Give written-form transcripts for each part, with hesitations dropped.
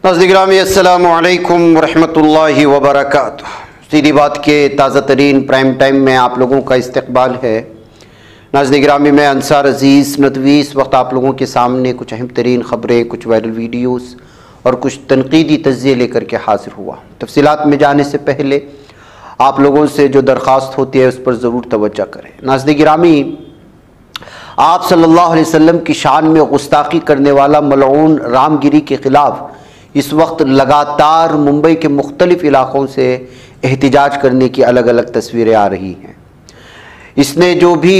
नाज़रीन अस्सलामु अलैकुम वरहमतुल्लाहि वबरकातुह। सीधी बात के ताज़ा तरीन प्राइम टाइम में आप लोगों का इस्तकबाल है। नाज़रीन मैं अंसार अज़ीज़ नदवी इस वक्त आप लोगों के सामने कुछ अहम तरीन ख़बरें, कुछ वायरल वीडियोस और कुछ तनकीदी तज्ज़िये लेकर के हाजिर हुआ। तफसीलात में जाने से पहले आप लोगों से जो दरख्वास्त होती है उस पर ज़रूर तवज्जो करें। नाज़रीन आप सल्लल्लाहु अलैहि वसल्लम की शान में गुस्ताखी करने वाला मलऊन रामगिरी के ख़िलाफ़ इस वक्त लगातार मुंबई के मुख्तलिफ़ इलाक़ों से एहतिजाज करने की अलग अलग तस्वीरें आ रही हैं। इसने जो भी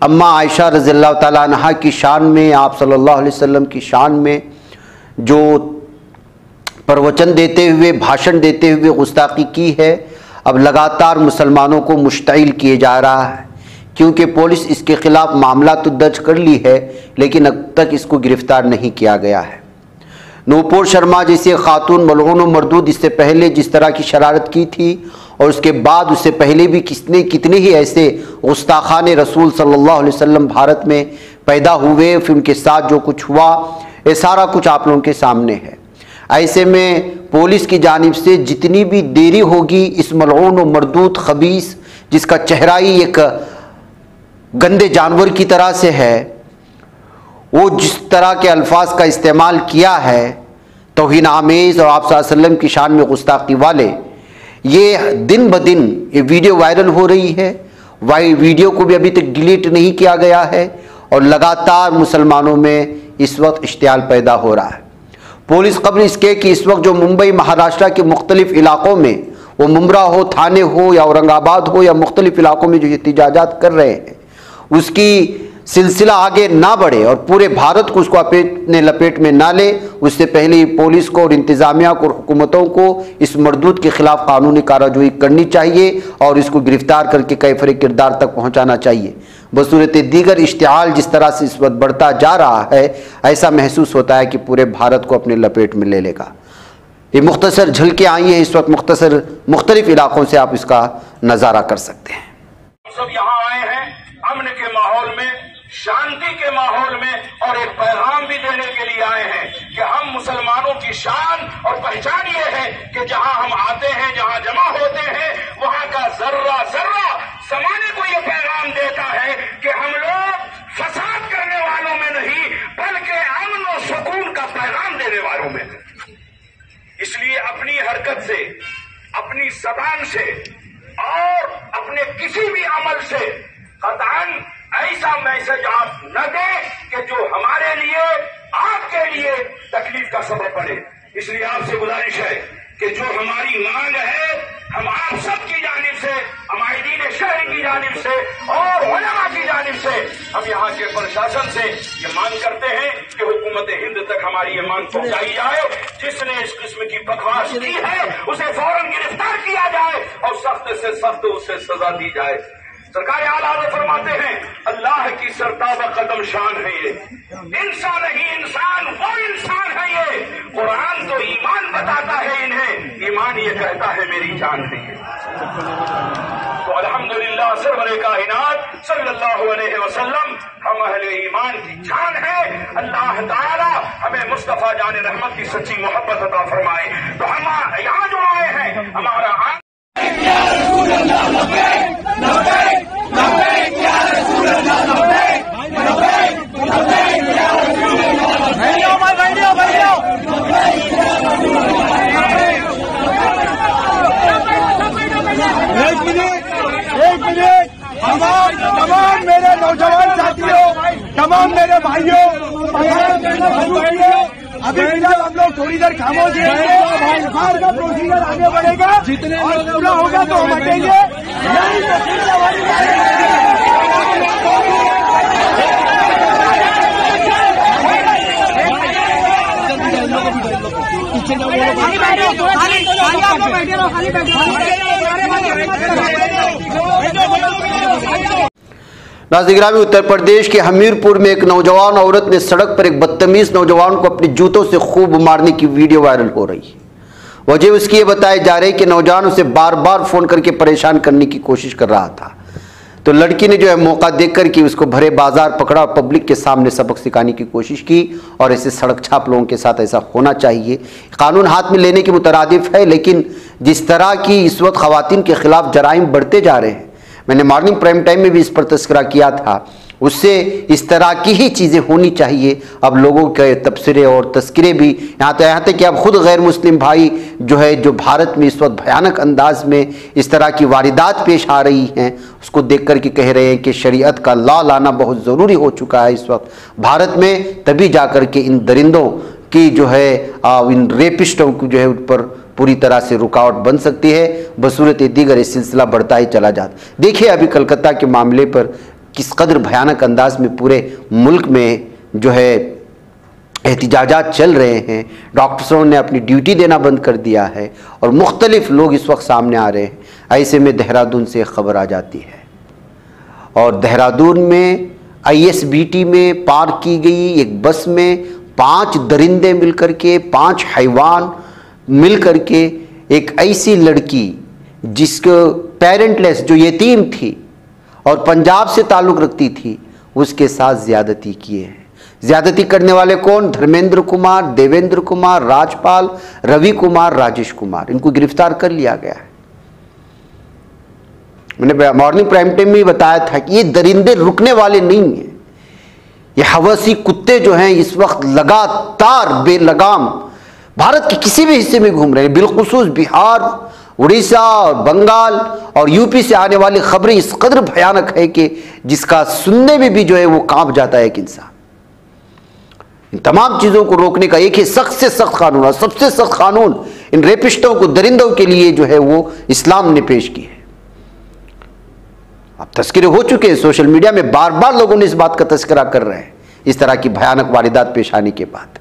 अम्मा आयशा रज़ियल्लाहु ताला अन्हा की शान में, आप सल्लल्लाहु अलैहि वसल्लम की शान में जो प्रवचन देते हुए, भाषण देते हुए गुस्ताखी की है, अब लगातार मुसलमानों को मुश्तइल किए जा रहा है, क्योंकि पुलिस इसके ख़िलाफ़ मामला तो दर्ज कर ली है लेकिन अब तक इसको गिरफ़्तार नहीं किया गया है। नूपुर शर्मा जैसे खातून मलऊन और मरदूद इससे पहले जिस तरह की शरारत की थी और उसके बाद उससे पहले भी कितने ही ऐसे गुस्ताखाने रसूल सल्लल्लाहु अलैहि वसल्लम भारत में पैदा हुए, फिर उनके साथ जो कुछ हुआ ये सारा कुछ आप लोगों के सामने है। ऐसे में पुलिस की जानिब से जितनी भी देरी होगी इस मलऊन और मरदूद खबीस जिसका चेहरा ही एक गंदे जानवर की तरह से है, वो जिस तरह के अल्फाज का इस्तेमाल किया है तौहीन आमेज़ और आप सल्लल्लाहु अलैहि वसल्लम की शान में गुस्ताखी वाले, ये दिन ब दिन ये वीडियो वायरल हो रही है। वीडियो को भी अभी तक डिलीट नहीं किया गया है और लगातार मुसलमानों में इस वक्त इश्तियाल पैदा हो रहा है। पुलिस खबर इसके कि इस वक्त जो मुंबई महाराष्ट्र के मुख्तलिफ इलाक़ों में, वो मुमरा हो, थाने हो या औरंगाबाद हो या मुख्तलिफ इलाक़ों में जो एहतिजाजात कर रहे हैं उसकी सिलसिला आगे ना बढ़े और पूरे भारत को उसको अपने लपेट में ना ले, उससे पहले ही पुलिस को और इंतज़ामिया को और हुकूमतों को इस मरदूद के ख़िलाफ़ कानूनी कार्रवाई करनी चाहिए और इसको गिरफ़्तार करके कैफ़र किरदार तक पहुँचाना चाहिए। बसूरत दीगर इश्तिआल जिस तरह से इस वक्त बढ़ता जा रहा है, ऐसा महसूस होता है कि पूरे भारत को अपने लपेट में ले लेगा। ये मुख्तसर झलके आई हैं इस वक्त मुख्तसर मुख्तलिफ इलाक़ों से, आप इसका नज़ारा कर सकते हैं। सब यहाँ आए हैं अमन के माहौल में, शांति के माहौल में, और एक पैगाम भी देने के लिए आए हैं कि हम मुसलमानों की शान और पहचान ये है कि जहां हम आते हैं, जहां जमा होते हैं, वहां का जर्रा जर्रा समाने को ये पैगाम देता है कि हम लोग फसाद करने वालों में नहीं बल्कि अमन और सुकून का पैगाम देने वालों में। इसलिए अपनी हरकत से, अपनी जबान से और अपने किसी भी अमल से कतई ऐसा मैसेज आप न दें कि जो हमारे लिए, आपके लिए तकलीफ का सबब बने। इसलिए आपसे गुजारिश है कि जो हमारी मांग है, हम आप सबकी जानिब से, अमायदीन शहर की जानिब से और उलमा की जानिब से, हम यहाँ के प्रशासन से ये मांग करते हैं कि हुकूमत हिंद तक हमारी ये मांग पहुंचाई जाए। जिसने इस किस्म की बकवास की है उसे फौरन गिरफ्तार किया जाए और सख्त से सख्त उसे सजा दी जाए। सरकार आला फरमाते हैं अल्लाह की सरताब कदम शान है ये, इंसान नहीं इंसान वो इंसान है ये। कुरान तो ईमान बताता है इन्हें, ईमान ये कहता है मेरी जान है ये। तो अल्हम्दुलिल्लाह सरवरे कायनात सल्लल्लाहु अलैहि वसल्लम हम अहले ईमान की जान है। अल्लाह ताला हमें मुस्तफा जान रहमत की सच्ची मोहब्बत अता फरमाए। तो हम यहाँ जो आए हैं हमारा तमाम मेरे नौजवान साथियों, तमाम मेरे भाइयों, अभी फिलहाल हम लोग थोड़ी देर खामोश रहेंगे। बाहर का प्रोसीजर आगे बढ़ेगा, जितने पूरा होगा तो हम हटेंगे। नाज़रीन उत्तर प्रदेश के हमीरपुर में एक नौजवान औरत ने सड़क पर एक बदतमीज नौजवान को अपने जूतों से खूब मारने की वीडियो वायरल हो रही है। वजह उसकी ये बताई जा रही कि नौजवान उसे बार बार फोन करके परेशान करने की कोशिश कर रहा था। तो लड़की ने जो है मौका देखकर कि उसको भरे बाजार पकड़ा और पब्लिक के सामने सबक सिखाने की कोशिश की। और ऐसे सड़क छाप लोगों के साथ ऐसा होना चाहिए। कानून हाथ में लेने के मुतरादिफ है, लेकिन जिस तरह की इस वक्त खवातीन के खिलाफ जराइम बढ़ते जा रहे हैं, मैंने मॉर्निंग प्राइम टाइम में भी इस पर तस्करा किया था, उससे इस तरह की ही चीज़ें होनी चाहिए। अब लोगों के तबसरे और तस्करे भी यहाँ तक कि अब खुद गैर मुस्लिम भाई जो है, जो भारत में इस वक्त भयानक अंदाज में इस तरह की वारदात पेश आ रही हैं, उसको देख कर के कह रहे हैं कि शरीयत का लॉ लाना बहुत ज़रूरी हो चुका है इस वक्त भारत में। तभी जा कर के इन दरिंदों की जो है, इन रेपिस्टों की जो है उन पर पूरी तरह से रुकावट बन सकती है। बसूरत दीगर ये सिलसिला बढ़ता ही चला जाता। देखिए अभी कलकत्ता के मामले पर किस कदर भयानक अंदाज में पूरे मुल्क में जो है एहतिजाजात चल रहे हैं। डॉक्टरों ने अपनी ड्यूटी देना बंद कर दिया है और मुख्तलिफ लोग इस वक्त सामने आ रहे हैं। ऐसे में देहरादून से खबर आ जाती है और देहरादून में ISBT में पार की गई एक बस में 5 दरिंदे मिलकर के, 5 हैवान मिलकर के एक ऐसी लड़की जिसको पेरेंटलेस, जो यतीम थी और पंजाब से ताल्लुक़ रखती थी, उसके साथ ज़्यादती किए हैं। ज़्यादती करने वाले कौन? धर्मेंद्र कुमार, देवेंद्र कुमार, राजपाल, रवि कुमार, राजेश कुमार। इनको गिरफ्तार कर लिया गया है। मैंने मॉर्निंग प्राइम टाइम में बताया था कि ये दरिंदे रुकने वाले नहीं हैं। ये हवसी कुत्ते जो हैं इस वक्त लगातार बेलगाम भारत के किसी भी हिस्से में घूम रहे हैं। बिलखुसूस बिहार, उड़ीसा और बंगाल और यूपी से आने वाली खबरें इस कदर भयानक है कि जिसका सुनने में भी जो है वो कांप जाता है एक इंसान। इन तमाम चीज़ों को रोकने का एक ही सख्त से सख्त कानून और सबसे सख्त कानून इन रेपिस्टों को, दरिंदों के लिए जो है वो इस्लाम ने पेश की है। अब तस्करे हो चुके हैं, सोशल मीडिया में बार बार लोगों ने इस बात का तस्करा कर रहे हैं इस तरह की भयानक वारदात पेश आने के बाद।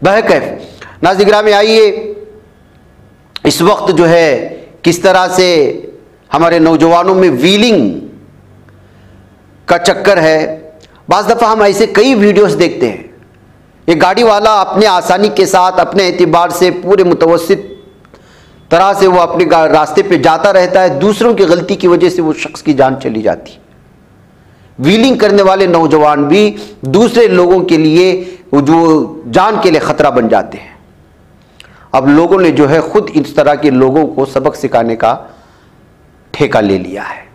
बहरकैफ नाज़रीन में आइए, इस वक्त जो है किस तरह से हमारे नौजवानों में व्हीलिंग का चक्कर है। बाज़ दफ़ा हम ऐसे कई वीडियोस देखते हैं, एक गाड़ी वाला अपने आसानी के साथ, अपने एतबार से पूरे मुतवस्सित तरह से वो अपने रास्ते पे जाता रहता है, दूसरों की गलती की वजह से वो शख्स की जान चली जाती है। व्हीलिंग करने वाले नौजवान भी दूसरे लोगों के लिए जो जान के लिए ख़तरा बन जाते हैं। अब लोगों ने जो है खुद इस तरह के लोगों को सबक सिखाने का ठेका ले लिया है।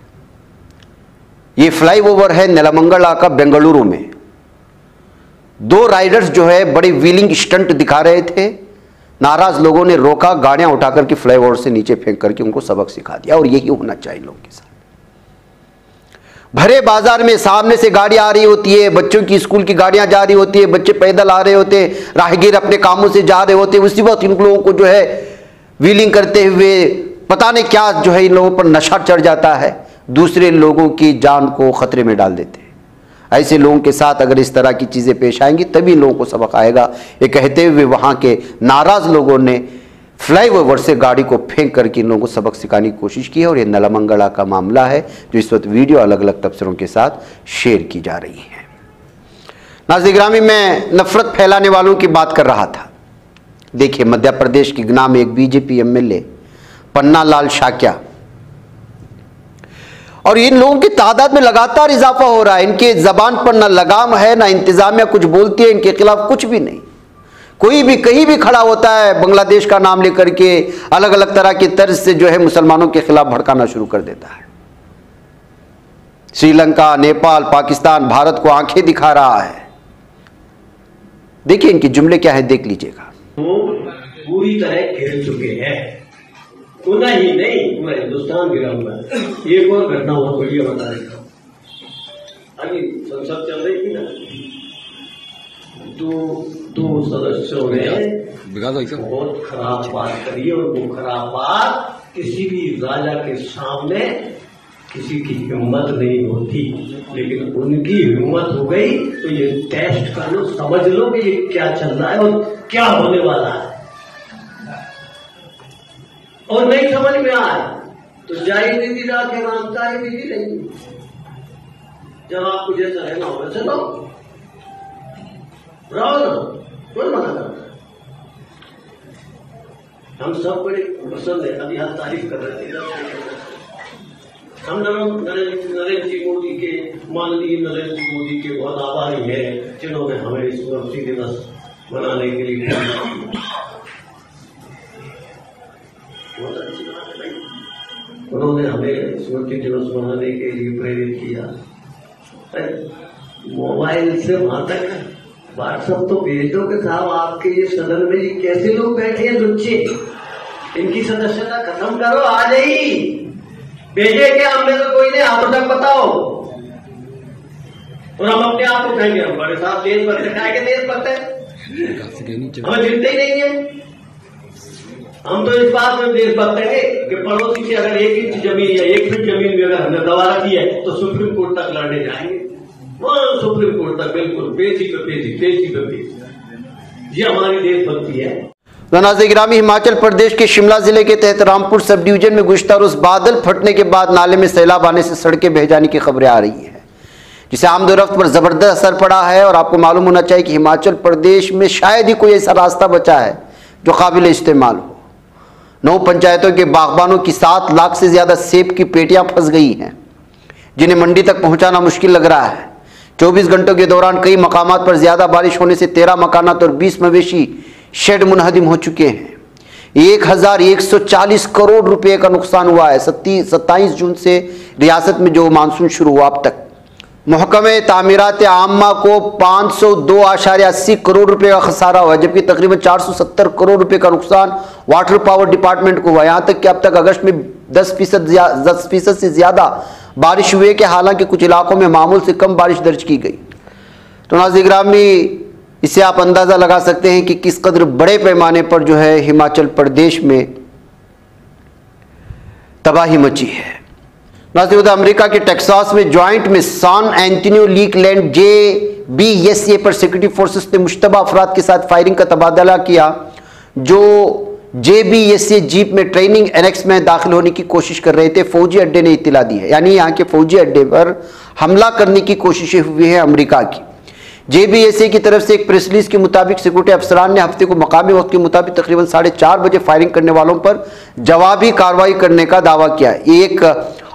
ये फ्लाईओवर है नेलमंगला का बेंगलुरु में। 2 राइडर्स जो है बड़े व्हीलिंग स्टंट दिखा रहे थे। नाराज लोगों ने रोका, गाड़ियां उठाकर के फ्लाईओवर से नीचे फेंक करके उनको सबक सिखा दिया। और यही होना चाहिए लोगों के साथ। भरे बाजार में सामने से गाड़ी आ रही होती है, बच्चों की स्कूल की गाड़ियां जा रही होती है, बच्चे पैदल आ रहे होते हैं, राहगीर अपने कामों से जा रहे होते हैं, उसी वक्त इन लोगों को जो है व्हीलिंग करते हुए पता नहीं क्या जो है इन लोगों पर नशा चढ़ जाता है, दूसरे लोगों की जान को खतरे में डाल देते हैं। ऐसे लोगों के साथ अगर इस तरह की चीज़ें पेश आएंगी तभी लोगों को सबक आएगा। ये कहते हुए वहाँ के नाराज़ लोगों ने फ्लाईओवर से गाड़ी को फेंक करके इन लोगों को सबक सिखाने की कोशिश की है। और ये नेलमंगला का मामला है जो इस वक्त वीडियो अलग अलग तबसरों के साथ शेयर की जा रही है। नाज़रीन गिरामी, मैं नफरत फैलाने वालों की बात कर रहा था। देखिए, मध्य प्रदेश के गुना में एक बीजेपी MLA पन्ना लाल शाक्या, और इन लोगों की तादाद में लगातार इजाफा हो रहा है। इनके जबान पर ना लगाम है, ना इंतजामिया कुछ बोलती है, इनके खिलाफ कुछ भी नहीं। कोई भी कहीं भी खड़ा होता है, बांग्लादेश का नाम लेकर के अलग अलग तरह की तर्ज से जो है मुसलमानों के खिलाफ भड़काना शुरू कर देता है। श्रीलंका, नेपाल, पाकिस्तान भारत को आंखें दिखा रहा है। देखिए इनके जुमले क्या है, देख लीजिएगा। वो पूरी तरह घेर चुके हैं, उतना ही नहीं पूरा हिंदुस्तान गिरा हुआ है। एक और घटना बहुत बढ़िया बता देता हूँ। अभी संसद चल रही थी ना, तो 2 सदस्यों ने बहुत खराब बात करी, और वो खराब बात किसी भी राजा के सामने किसी की हिम्मत नहीं होती, लेकिन उनकी हिम्मत हो गई। तो ये टेस्ट कर लो, समझ लो कि ये क्या चल रहा है और क्या होने वाला है। और नहीं समझ में आए तो जाई दीदी रात के मांगता है, दीदी नहीं। जब आपको जैसा रहना हो वैसे लो, रहो ना, कोई मना करता। हम सब बड़े पसंद है, अभी हम तारीफ कर रहे थे। हम नरेंद्र सिंह मोदी के, माननीय नरेंद्र सिंह मोदी के बहुत आभारी है जिन्होंने हमें स्मृति दिवस मनाने के लिए उन्होंने हमें स्मृति दिवस मनाने के लिए प्रेरित किया। मोबाइल से वहां तक व्हाट्सएप तो भेज दो कि साहब आपके ये सदन में ये कैसे लोग बैठे हैं लुच्चे, इनकी सदस्यता खत्म करो, आ जाइए भेजे क्या, हमने तो कोई नहीं, आप तक बताओ। और हम अपने आप को कहेंगे हम बड़े साहब देशभक्त है, क्या देशभक्त है, हमें दिखते ही नहीं है। हम तो इस बात में देशभक्त है कि पड़ोसी से अगर 1 इंच जमीन या 1 फीट जमीन भी अगर हमने दबा रखी है तो सुप्रीम कोर्ट तक लड़ने जाएंगे, वहां सुप्रीम कोर्ट तक, बिल्कुल पेशी पे पेशी। ये हमारी देशभक्ति है। नाज़रीन गिरामी, हिमाचल प्रदेश के शिमला जिले के तहत रामपुर सब डिवीजन में गुज़श्ता रोज बादल फटने के बाद नाले में सैलाब आने से सड़कें बह जाने की खबरें आ रही हैं, जिससे आमदोरफ्त पर जबरदस्त असर पड़ा है। और आपको मालूम होना चाहिए कि हिमाचल प्रदेश में शायद ही कोई ऐसा रास्ता बचा है जो काबिल इस्तेमाल हो। 9 पंचायतों के बागबानों की 7 लाख से ज्यादा सेब की पेटियां फंस गई हैं, जिन्हें मंडी तक पहुंचाना मुश्किल लग रहा है। 24 घंटों के दौरान कई मकामात पर ज्यादा बारिश होने से 13 मकानात और 20 मवेशी शेड मुनहदिम हो चुके हैं। 1140 करोड़ रुपए का नुकसान हुआ है 27 जून से रियासत में जो मानसून शुरू हुआ अब तक। महकमे तामीरात आम्मा को 502.80 करोड़ रुपए का खसारा हुआ, जबकि तकरीबन 470 करोड़ रुपए का नुकसान वाटर पावर डिपार्टमेंट को हुआ। यहां तक कि अब तक अगस्त में 10% से ज्यादा बारिश हुई कि हालांकि कुछ इलाकों में मामूल से कम बारिश दर्ज की गई। तो नाज़रीन गिरामी, इससे आप अंदाजा लगा सकते हैं कि किस कदर बड़े पैमाने पर जो है हिमाचल प्रदेश में तबाही मची है। नाज़रीन, अमेरिका के टेक्सास में ज्वाइंट में सान एंटोनियो लीक लैंड JBSA पर सिक्योरिटी फोर्सेस ने मुश्तबा अफराद के साथ फायरिंग का तबादला किया, जो JBSA जीप में ट्रेनिंग एनेक्स में दाखिल होने की कोशिश कर रहे थे। फौजी अड्डे ने इत्तला दी है, यानी यहाँ के फौजी अड्डे पर हमला करने की कोशिशें हुई हैं अमेरिका की। JBSA की तरफ से एक प्रेस रिलीज के मुताबिक सिक्योरिटी अफसरान ने हफ्ते को मकामी वक्त के मुताबिक तकरीबन 4:30 बजे फायरिंग करने वालों पर जवाबी कार्रवाई करने का दावा किया। ये एक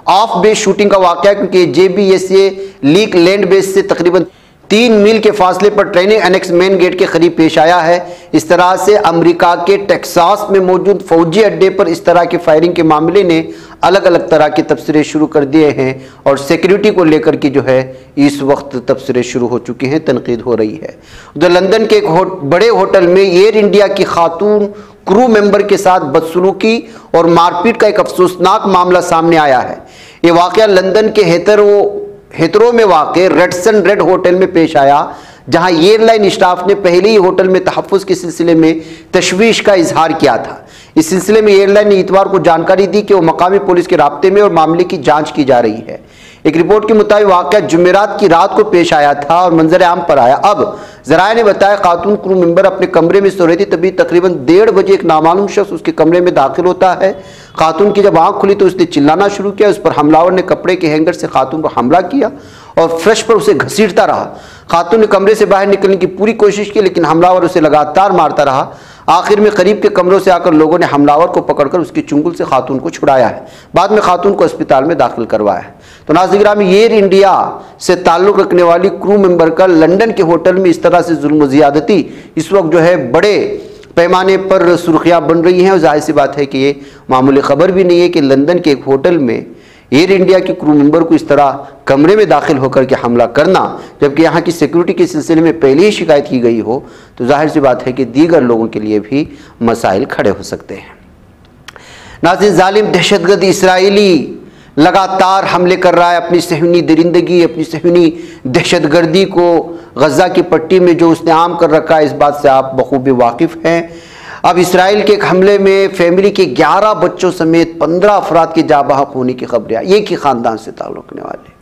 ऑफ बेस शूटिंग का वाकया, क्योंकि JBSA लीक लैंड बेस से तकरीबन 3 मील के फासले पर ट्रेनिंग एनेक्स मेन गेट के करीब पेश आया है। इस तरह से अमेरिका के टेक्सास में मौजूद फौजी अड्डे पर इस तरह की फायरिंग के मामले ने अलग अलग तरह के तबसरे शुरू कर दिए हैं और सिक्योरिटी को लेकर के जो है इस वक्त तबसरे शुरू हो चुके हैं, तनकीद हो रही है। उधर लंदन के एक बड़े होटल में एयर इंडिया की खातून क्रू मेंबर के साथ बदसलूकी और मारपीट का एक अफसोसनाक मामला सामने आया है। ये वाकया लंदन के हेथरो में वाक़ रेडसन रेड होटल में पेश आया, जहां एयरलाइन स्टाफ ने पहले ही होटल में तहफ़्फ़ुज़ के सिलसिले में तशवीश का इजहार किया था। इस सिलसिले में एयरलाइन ने इतवार को जानकारी दी कि वो मकामी पुलिस के राब्ते में और मामले की जांच की जा रही है। एक रिपोर्ट के मुताबिक वाक़या जुमेरात की रात को पेश आया था और मंजर आम पर आया। अब ज़राए ने बताया खातून क्रू मेंबर अपने कमरे में सो रही थी, तभी तकरीबन 1:30 बजे एक नामालूम शख्स उसके कमरे में दाखिल होता है। खातून की जब आंख खुली तो उसने चिल्लाना शुरू किया। उस पर हमलावर ने कपड़े के हैंगर से खातून पर हमला किया और फर्श पर उसे घसीटता रहा। खातून ने कमरे से बाहर निकलने की पूरी कोशिश की, लेकिन हमलावर उसे लगातार मारता रहा। आखिर में करीब के कमरों से आकर लोगों ने हमलावर को पकड़कर उसकी चुंगल से खातून को छुड़ाया है। बाद में खातून को अस्पताल में दाखिल करवाया है। तो नाज़रीन गिरामी, एयर इंडिया से ताल्लुक़ रखने वाली क्रू मेंबर का लंदन के होटल में इस तरह से जुल्म ज़ियादती इस वक्त जो है बड़े पैमाने पर सुर्खियाँ बन रही हैं। और जाहिर सी बात है कि ये मामूली खबर भी नहीं है कि लंदन के एक होटल में एयर इंडिया के क्रू मेंबर को इस तरह कमरे में दाखिल होकर के हमला करना, जबकि यहाँ की सिक्योरिटी के सिलसिले में पहले ही शिकायत की गई हो, तो जाहिर सी बात है कि दीगर लोगों के लिए भी मसाइल खड़े हो सकते हैं। नाज़रीन, जालिम दहशतगर्द इसराइली लगातार हमले कर रहा है, अपनी सहनी दरिंदगी, अपनी सहनी दहशतगर्दी को गज़ा की पट्टी में जो उसने आम कर रखा है, इस बात से आप बखूबी वाकिफ़ हैं। अब इसराइल के एक हमले में फैमिली के 11 बच्चों समेत 15 अफराद के जाँ बहक होने की खबरें आई, एक ही खानदान से ताल्लुक़ रखने वाले।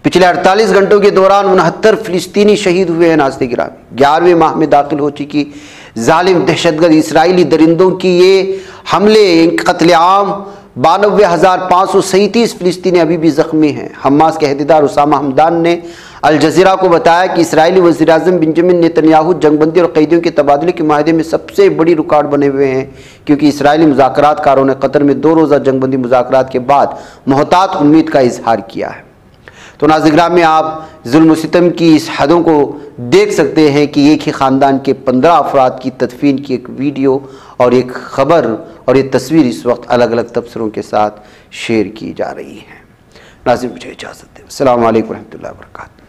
पिछले 48 घंटों के दौरान 69 फिलिस्तीनी शहीद हुए हैं। नाज़रीन गिरामी, 11वें माह में दाखिल हो चुकी जालिम दहशतगर्द इसराइली दरिंदों की ये हमले, कत्लेआम 92,537 फ़िलिस्तीनी अभी भी ज़ख्मी हैं। हमास के अहदेदार उसामा हमदान ने अल जज़ीरा को बताया कि इसराइली वज़ीर-ए-आज़म बेंजामिन नेतन्याहू जंगबंदी और कैदियों के तबादले के माहे में सबसे बड़ी रुकावट बने हुए हैं, क्योंकि इसराइली मुज़ाकरातकारों ने कतर में 2 रोज़ा जंगबंदी मुज़ाकरात के बाद मोहतात उम्मीद का इजहार किया है। तो नाज़रीन में आप जुल्म सितम की इस हदों को देख सकते हैं कि एक ही ख़ानदान के 15 अफराद की तदफीन की एक वीडियो और एक ख़बर और एक तस्वीर इस वक्त अलग अलग तबसरों के साथ शेयर की जा रही है। नाज़रीन मुझे इजाज़त दें। अस्सलामु अलैकुम रहमतुल्लाहि व बरकातहू।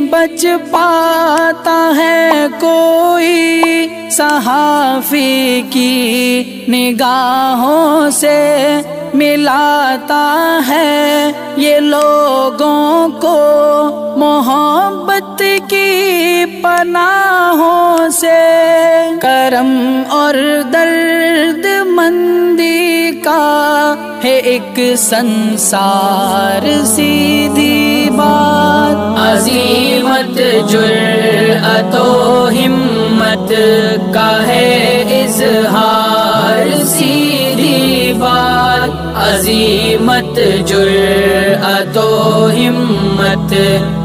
बच पाता है कोई सहाफ़ी की निगाहों से, मिलाता है ये लोगों को मोहब्बत की पनाहों से। करम और दर्द मंदी का है एक संसार सीधी बात, अज़ीमत जुर्अतो हिम्मत का है इज़हार सीधी बात, अज़ीमत जुर्अतो हिम्मत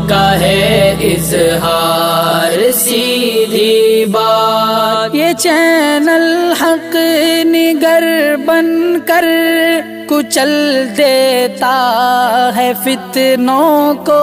का है इज़हार सीधी बात। ये चैनल हक निगर बनकर कुचल देता है फितनों को।